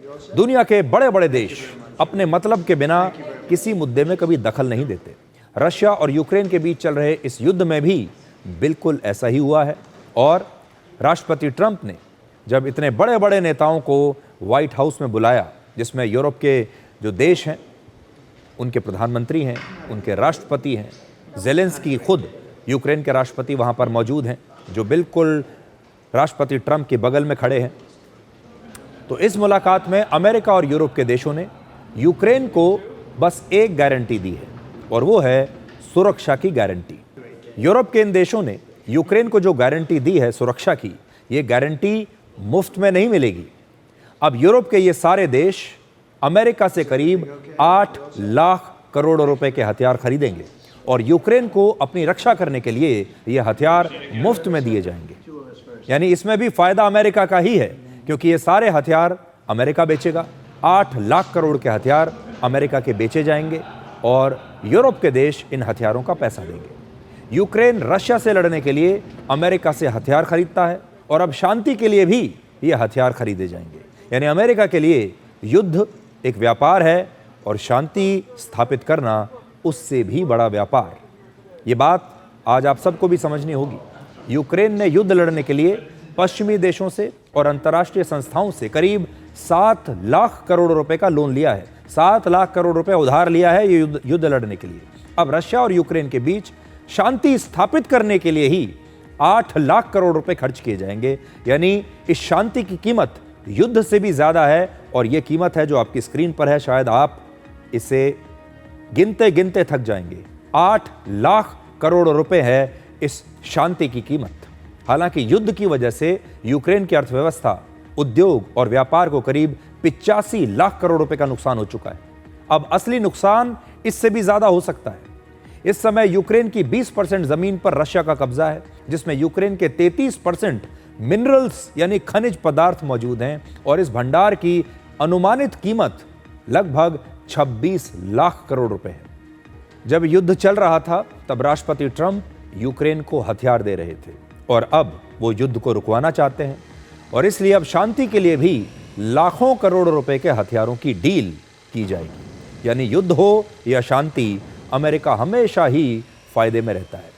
दुनिया के बड़े बड़े देश अपने मतलब के बिना किसी मुद्दे में कभी दखल नहीं देते। रशिया और यूक्रेन के बीच चल रहे इस युद्ध में भी बिल्कुल ऐसा ही हुआ है। और राष्ट्रपति ट्रंप ने जब इतने बड़े बड़े नेताओं को व्हाइट हाउस में बुलाया, जिसमें यूरोप के जो देश हैं उनके प्रधानमंत्री हैं, उनके राष्ट्रपति हैं, ज़ेलेंस्की खुद यूक्रेन के राष्ट्रपति वहाँ पर मौजूद हैं, जो बिल्कुल राष्ट्रपति ट्रंप के बगल में खड़े हैं। तो इस मुलाकात में अमेरिका और यूरोप के देशों ने यूक्रेन को बस एक गारंटी दी है, और वो है सुरक्षा की गारंटी। यूरोप के इन देशों ने यूक्रेन को जो गारंटी दी है सुरक्षा की, ये गारंटी मुफ्त में नहीं मिलेगी। अब यूरोप के ये सारे देश अमेरिका से करीब 8 लाख करोड़ रुपए के हथियार खरीदेंगे, और यूक्रेन को अपनी रक्षा करने के लिए ये हथियार मुफ्त में दिए जाएंगे। यानी इसमें भी फायदा अमेरिका का ही है, क्योंकि ये सारे हथियार अमेरिका बेचेगा। 8 लाख करोड़ के हथियार अमेरिका के बेचे जाएंगे और यूरोप के देश इन हथियारों का पैसा देंगे। यूक्रेन रशिया से लड़ने के लिए अमेरिका से हथियार खरीदता है, और अब शांति के लिए भी ये हथियार खरीदे जाएंगे। यानी अमेरिका के लिए युद्ध एक व्यापार है, और शांति स्थापित करना उससे भी बड़ा व्यापार। ये बात आज आप सबको भी समझनी होगी। यूक्रेन ने युद्ध लड़ने के लिए पश्चिमी देशों से और अंतर्राष्ट्रीय संस्थाओं से करीब 7 लाख करोड़ रुपए का लोन लिया है। 7 लाख करोड़ रुपए उधार लिया है ये युद्ध लड़ने के लिए। अब रशिया और यूक्रेन के बीच शांति स्थापित करने के लिए ही 8 लाख करोड़ रुपए खर्च किए जाएंगे। यानी इस शांति की कीमत युद्ध से भी ज्यादा है, और यह कीमत है जो आपकी स्क्रीन पर है। शायद आप इसे गिनते गिनते थक जाएंगे। 8 लाख करोड़ रुपए है इस शांति की कीमत। हालांकि युद्ध की वजह से यूक्रेन की अर्थव्यवस्था, उद्योग और व्यापार को करीब 85 लाख करोड़ रुपए का नुकसान हो चुका है। अब असली नुकसान इससे भी ज्यादा हो सकता है। इस समय यूक्रेन की 20% जमीन पर रशिया का कब्जा है, जिसमें यूक्रेन के 33% मिनरल्स यानी खनिज पदार्थ मौजूद हैं, और इस भंडार की अनुमानित कीमत लगभग 26 लाख करोड़ रुपए है। जब युद्ध चल रहा था तब राष्ट्रपति ट्रंप यूक्रेन को हथियार दे रहे थे, और अब वो युद्ध को रुकवाना चाहते हैं, और इसलिए अब शांति के लिए भी लाखों करोड़ रुपए के हथियारों की डील की जाएगी। यानी युद्ध हो या शांति, अमेरिका हमेशा ही फायदे में रहता है।